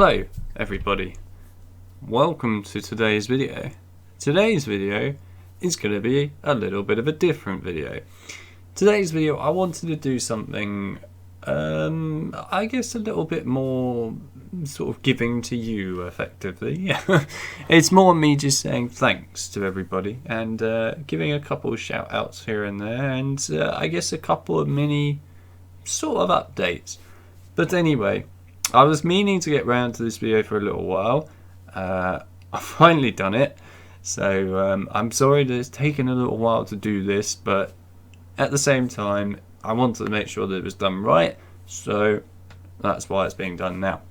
Hello everybody, welcome to today's video. Today's video is going to be a little bit of a different video. Today's video I wanted to do something I guess a little bit more sort of giving to you effectively. It's more me just saying thanks to everybody and giving a couple of shout outs here and there, and I guess a couple of mini sort of updates. But anyway, I was meaning to get round to this video for a little while. I've finally done it, so I'm sorry that it's taken a little while to do this, but at the same time I wanted to make sure that it was done right, so that's why it's being done now.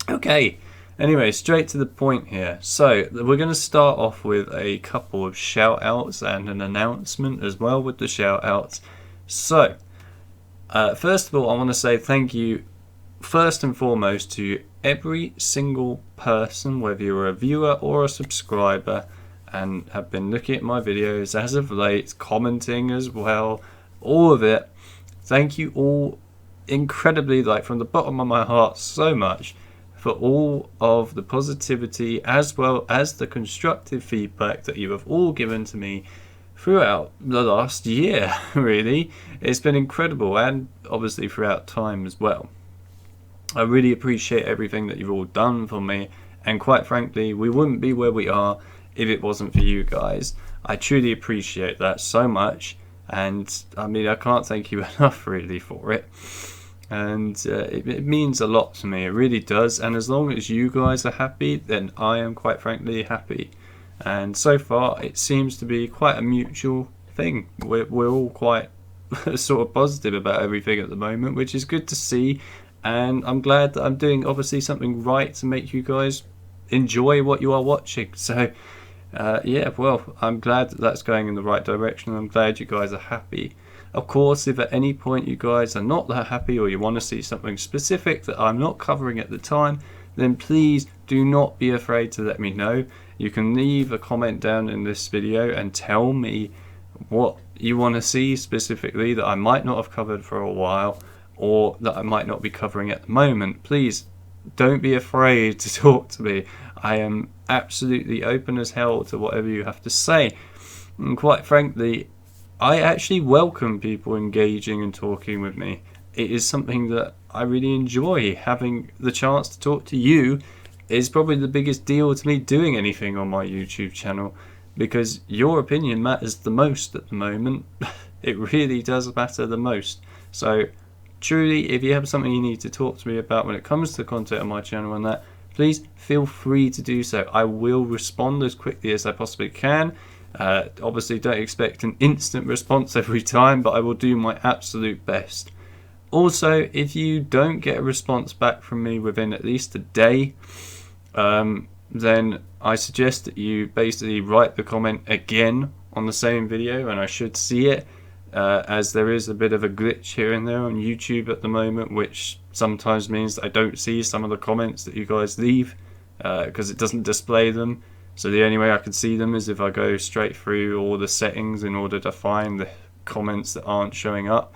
Okay, anyway, straight to the point here. So we're going to start off with a couple of shout outs and an announcement as well with the shout outs. So first of all, I want to say thank you first and foremost to every single person, whether you're a viewer or a subscriber and have been looking at my videos as of late, commenting as well, all of it. Thank you all incredibly, like from the bottom of my heart, so much for all of the positivity as well as the constructive feedback that you have all given to me throughout the last year. Really, it's been incredible, and obviously throughout time as well. I really appreciate everything that you've all done for me, and quite frankly, we wouldn't be where we are if it wasn't for you guys. I truly appreciate that so much, and I mean, I can't thank you enough really for it. And it means a lot to me, it really does, and as long as you guys are happy, then I am quite frankly happy. And so far it seems to be quite a mutual thing. We're all quite sort of positive about everything at the moment, which is good to see. And I'm glad that I'm doing obviously something right to make you guys enjoy what you are watching. So yeah, well, I'm glad that that's going in the right direction. I'm glad you guys are happy. Of course, if at any point you guys are not that happy or you want to see something specific that I'm not covering at the time, then please do not be afraid to let me know. You can leave a comment down in this video and tell me what you want to see specifically that I might not have covered for a while, or that I might not be covering at the moment. Please don't be afraid to talk to me. I am absolutely open as hell to whatever you have to say. And quite frankly, I actually welcome people engaging and talking with me. It is something that I really enjoy. Having the chance to talk to you is probably the biggest deal to me doing anything on my YouTube channel, because your opinion matters the most at the moment. It really does matter the most. So truly, if you have something you need to talk to me about when it comes to content on my channel and that, please feel free to do so. I will respond as quickly as I possibly can. Obviously, don't expect an instant response every time, but I will do my absolute best. Also, if you don't get a response back from me within at least a day, then I suggest that you basically write the comment again on the same video, and I should see it. As there is a bit of a glitch here and there on YouTube at the moment, which sometimes means that I don't see some of the comments that you guys leave because it doesn't display them. So the only way I can see them is if I go straight through all the settings in order to find the comments that aren't showing up.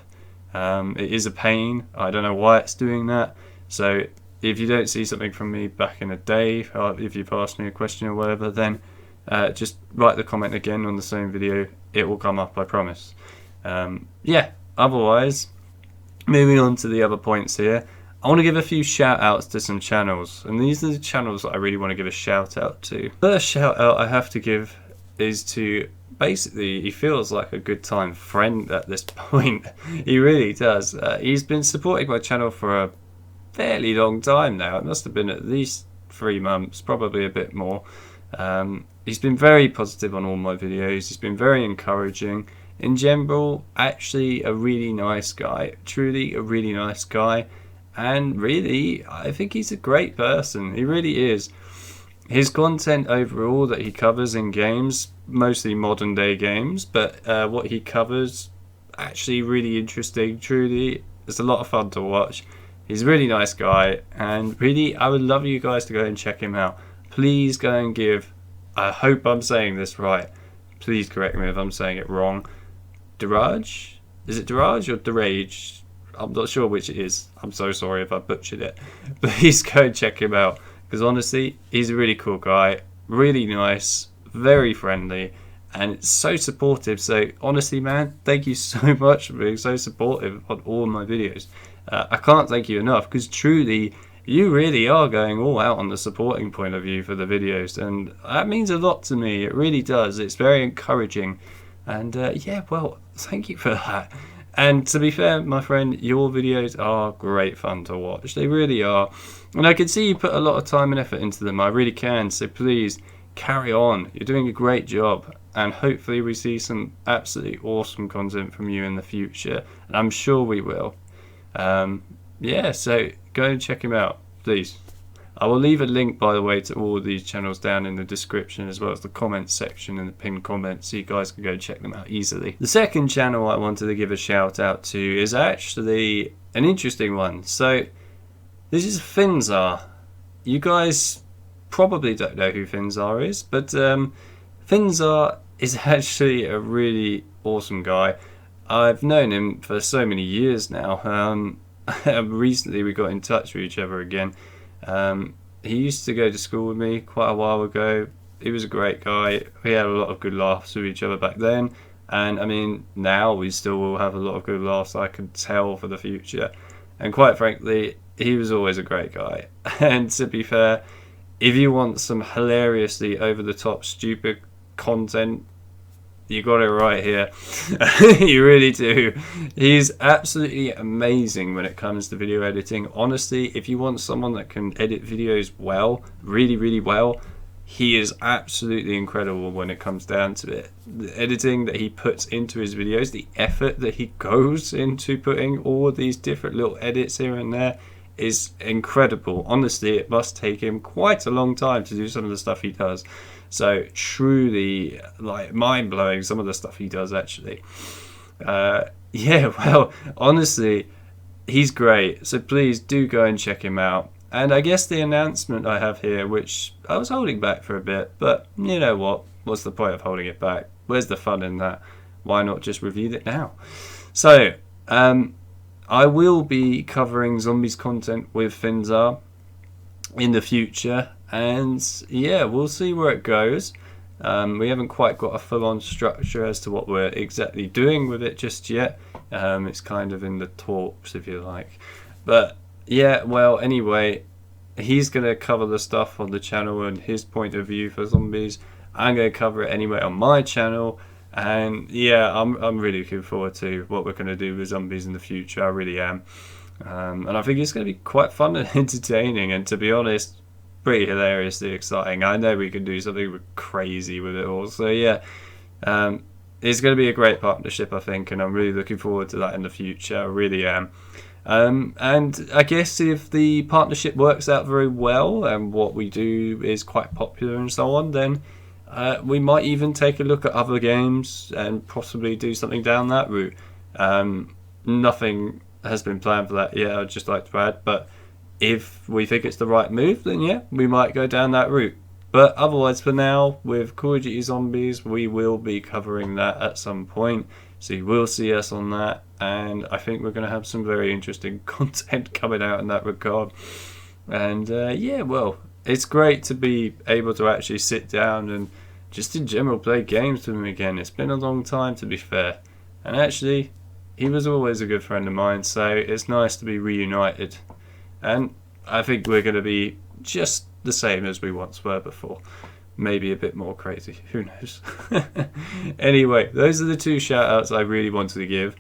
It is a pain. I don't know why it's doing that. So if you don't see something from me back in a day, or if you've asked me a question or whatever, then just write the comment again on the same video. It will come up, I promise. Yeah, otherwise, moving on to the other points here, I want to give a few shout outs to some channels, and these are the channels that I really want to give a shout out to. First shout out I have to give is to, basically, he feels like a good time friend at this point. He really does. He's been supporting my channel for a fairly long time now. It must have been at least 3 months, probably a bit more. He's been very positive on all my videos. He's been very encouraging. In general, actually a really nice guy, truly a really nice guy, and really I think he's a great person. He really is. His content overall that he covers in games, mostly modern day games, but what he covers, actually really interesting. Truly, it's a lot of fun to watch. He's a really nice guy, and really I would love you guys to go and check him out. Please go and give, I hope I'm saying this right, please correct me if I'm saying it wrong, Dirage? Is it Dirage or Dirage? I'm not sure which it is. I'm so sorry if I butchered it. Please go and check him out, because honestly, he's a really cool guy, really nice, very friendly, and so supportive. So honestly, man, thank you so much for being so supportive on all of my videos. I can't thank you enough, because truly, you really are going all out on the supporting point of view for the videos, and that means a lot to me. It really does. It's very encouraging, and yeah, well, thank you for that. And to be fair, my friend, your videos are great fun to watch. They really are. And I can see you put a lot of time and effort into them. I really can. So please, carry on. You're doing a great job. And hopefully we see some absolutely awesome content from you in the future. And I'm sure we will. Yeah, so go and check him out, please. I will leave a link, by the way, to all of these channels down in the description, as well as the comments section and the pinned comments, so you guys can go check them out easily. The second channel I wanted to give a shout out to is actually an interesting one. So this is Finzar. You guys probably don't know who Finzar is, but Finzar is actually a really awesome guy. I've known him for so many years now. Recently we got in touch with each other again. He used to go to school with me quite a while ago. He was a great guy. We had a lot of good laughs with each other back then, and I mean, now we still will have a lot of good laughs, I can tell, for the future. And quite frankly, he was always a great guy. And to be fair, if you want some hilariously over the top stupid content, you got it right here. You really do. He's absolutely amazing when it comes to video editing. Honestly, if you want someone that can edit videos well, really, really well, he is absolutely incredible when it comes down to it. The editing that he puts into his videos, the effort that he goes into putting all of these different little edits here and there is incredible. Honestly, it must take him quite a long time to do some of the stuff he does. So truly, like, mind-blowing, some of the stuff he does, actually. Yeah, well, honestly, he's great. So please do go and check him out. And I guess the announcement I have here, which I was holding back for a bit, but you know what? What's the point of holding it back? Where's the fun in that? Why not just review it now? So, I will be covering zombies content with Finzar in the future. And yeah, we'll see where it goes. We haven't quite got a full-on structure as to what we're exactly doing with it just yet. It's kind of in the talks, if you like. But yeah, well, anyway, he's going to cover the stuff on the channel and his point of view for zombies. I'm going to cover it anyway on my channel. And yeah, I'm really looking forward to what we're going to do with zombies in the future. I really am. And I think it's going to be quite fun and entertaining. And to be honest, pretty hilariously exciting. I know we can do something crazy with it all. So yeah, it's going to be a great partnership, I think, and I'm really looking forward to that in the future. I really am. And I guess if the partnership works out very well and what we do is quite popular and so on, then we might even take a look at other games and possibly do something down that route. Nothing has been planned for that yet, I'd just like to add, but if we think it's the right move, then yeah, we might go down that route. But otherwise, for now, with Call of Duty Zombies, we will be covering that at some point. So you will see us on that. And I think we're going to have some very interesting content coming out in that regard. And yeah, well, it's great to be able to actually sit down and just in general play games with him again. It's been a long time, to be fair. And actually, he was always a good friend of mine. So it's nice to be reunited. And I think we're going to be just the same as we once were before. Maybe a bit more crazy. Who knows? Anyway, those are the two shout-outs I really wanted to give.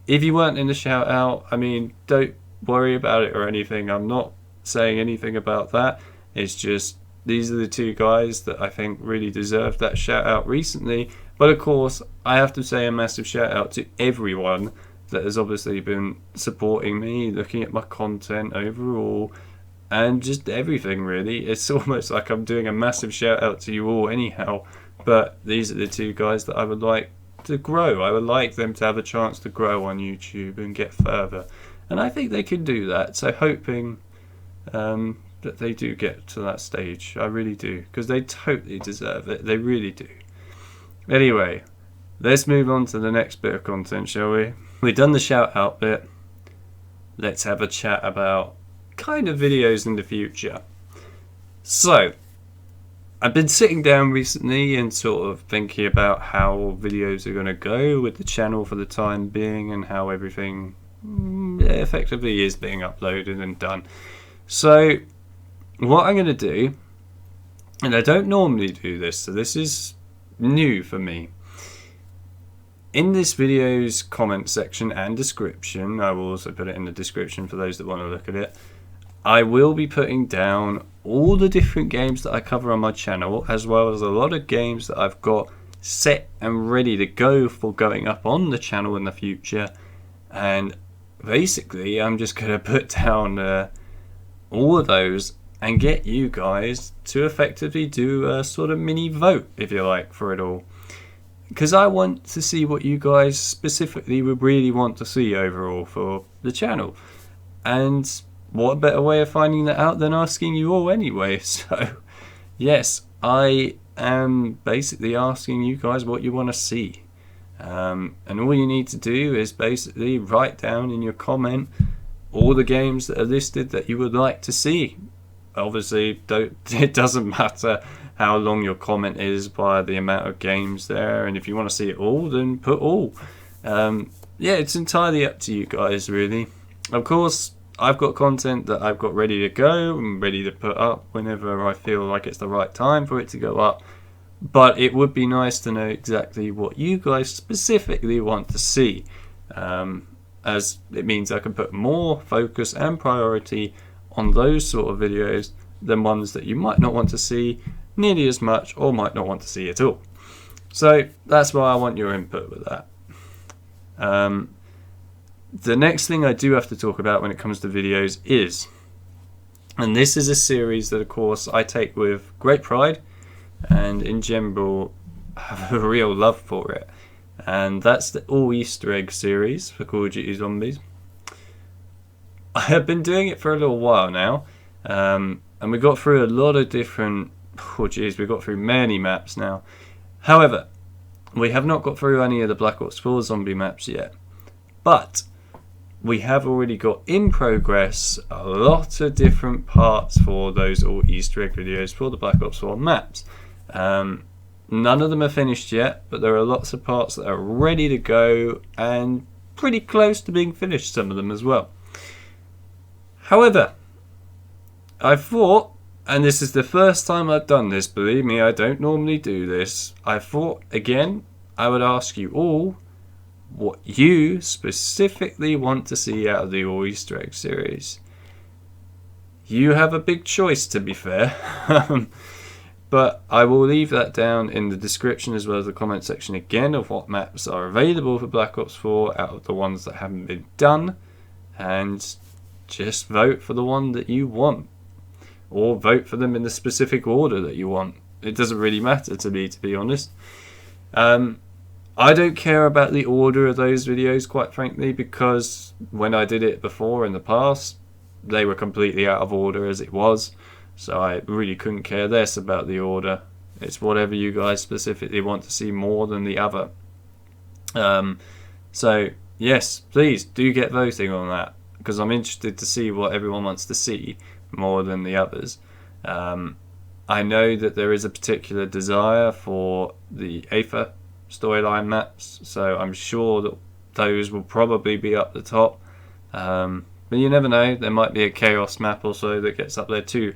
If you weren't in the shout-out, I mean, don't worry about it or anything. I'm not saying anything about that. It's just these are the two guys that I think really deserved that shout-out recently. But of course, I have to say a massive shout-out to everyone that has obviously been supporting me, looking at my content overall, and just everything really. It's almost like I'm doing a massive shout out to you all anyhow, but these are the two guys that I would like to grow. I would like them to have a chance to grow on YouTube and get further, and I think they can do that. So hoping that they do get to that stage. I really do, because they totally deserve it. They really do. Anyway, let's move on to the next bit of content, shall we? We've done the shout out bit. let's have a chat about kind of videos in the future. So, I've been sitting down recently and sort of thinking about how videos are going to go with the channel for the time being and how everything effectively is being uploaded and done. So, what I'm going to do, and I don't normally do this, so this is new for me. In this video's comment section and description, I will also put it in the description for those that want to look at it, I will be putting down all the different games that I cover on my channel, as well as a lot of games that I've got set and ready to go for going up on the channel in the future. And basically, I'm just going to put down all of those and get you guys to effectively do a sort of mini vote, if you like, for it all. Because I want to see what you guys specifically would really want to see overall for the channel. And what better way of finding that out than asking you all anyway. So, yes, I am basically asking you guys what you want to see. And all you need to do is basically write down in your comment all the games that are listed that you would like to see. Obviously, it doesn't matter how long your comment is by the amount of games there, and if you want to see it all, then put all. Yeah, it's entirely up to you guys, really. Of course, I've got content that I've got ready to go and ready to put up whenever I feel like it's the right time for it to go up. But it would be nice to know exactly what you guys specifically want to see, as it means I can put more focus and priority on those sort of videos than ones that you might not want to see nearly as much or might not want to see at all. So that's why I want your input with that. The next thing I do have to talk about when it comes to videos is, and this is a series that of course I take with great pride and in general have a real love for it, and that's the all Easter egg series for Call of Duty Zombies. I have been doing it for a little while now, and we got through a lot of different, we got through many maps now. However, we have not got through any of the Black Ops 4 zombie maps yet, but we have already got in progress a lot of different parts for those all Easter egg videos for the Black Ops 4 maps. None of them are finished yet, but there are lots of parts that are ready to go and pretty close to being finished, some of them as well. However, I thought, and this is the first time I've done this, believe me, I don't normally do this, I thought, again, I would ask you all what you specifically want to see out of the All Easter Egg series. You have a big choice, to be fair, but I will leave that down in the description as well as the comment section again of what maps are available for Black Ops 4 out of the ones that haven't been done, and just vote for the one that you want, or vote for them in the specific order that you want. It doesn't really matter to me, to be honest. I don't care about the order of those videos, quite frankly, because when I did it before in the past, they were completely out of order as it was, so I really couldn't care less about the order. It's whatever you guys specifically want to see more than the other. So yes, please do get voting on that, because I'm interested to see what everyone wants to see more than the others. I know that there is a particular desire for the Aether storyline maps, so I'm sure that those will probably be up the top. But you never know, there might be a Chaos map or so that gets up there too.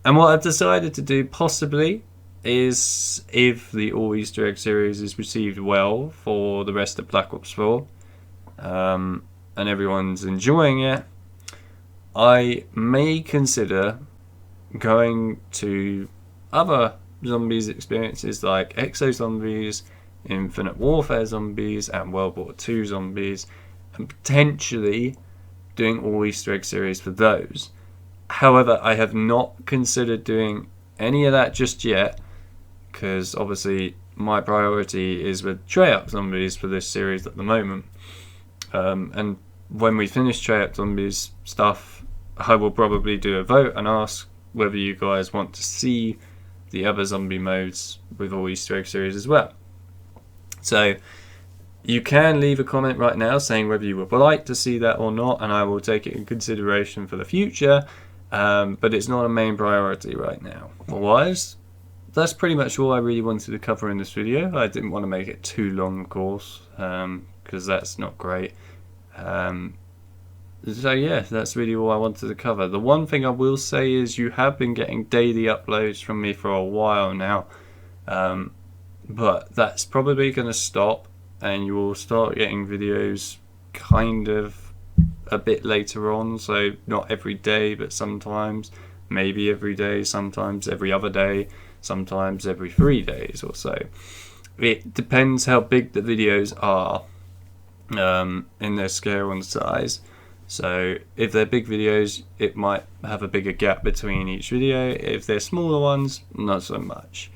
And what I've decided to do possibly is, if the All Easter Egg series is received well for the rest of Black Ops 4, and everyone's enjoying it, I may consider going to other zombies experiences like Exo Zombies, Infinite Warfare Zombies, and World War II Zombies, and potentially doing all Easter egg series for those. However, I have not considered doing any of that just yet, because obviously my priority is with Treyarch Zombies for this series at the moment. And when we finish Shoutout Zombies stuff, I will probably do a vote and ask whether you guys want to see the other zombie modes with all Easter egg series as well. So You can leave a comment right now saying whether you would like to see that or not, and I will take it in consideration for the future, but it's not a main priority right now. Otherwise, that's pretty much all I really wanted to cover in this video. I didn't want to make it too long, of course, because that's not great. So yeah, that's really all I wanted to cover. The one thing I will say is you have been getting daily uploads from me for a while now, but that's probably going to stop, and you will start getting videos kind of a bit later on. So not every day, but sometimes, maybe every day, sometimes every other day, sometimes every 3 days or so. It depends how big the videos are in their scale and size. So if they're big videos, it might have a bigger gap between each video. If they're smaller ones, not so much.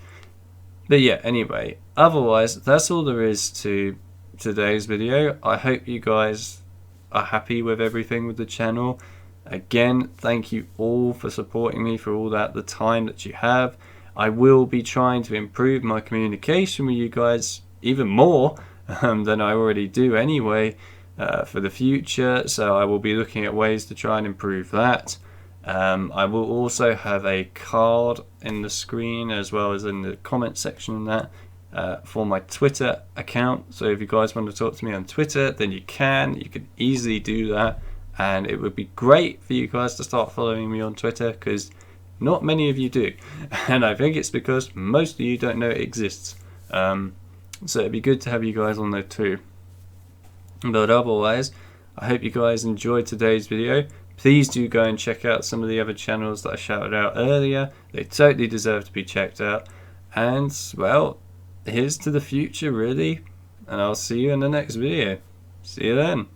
But yeah, anyway, otherwise, that's all there is to today's video. I hope you guys are happy with everything with the channel. Again, thank you all for supporting me for all that, the time that you have. I will be trying to improve my communication with you guys even more than I already do anyway. For the future, so I will be looking at ways to try and improve that. I will also have a card in the screen as well as in the comment section in that for my Twitter account. So if you guys want to talk to me on Twitter, then you can easily do that, and it would be great for you guys to start following me on Twitter, because not many of you do, and I think it's because most of you don't know it exists. So it'd be good to have you guys on there too. But otherwise, I hope you guys enjoyed today's video. Please do go and check out some of the other channels that I shouted out earlier. They totally deserve to be checked out. And, well, here's to the future, really. And I'll see you in the next video. See you then.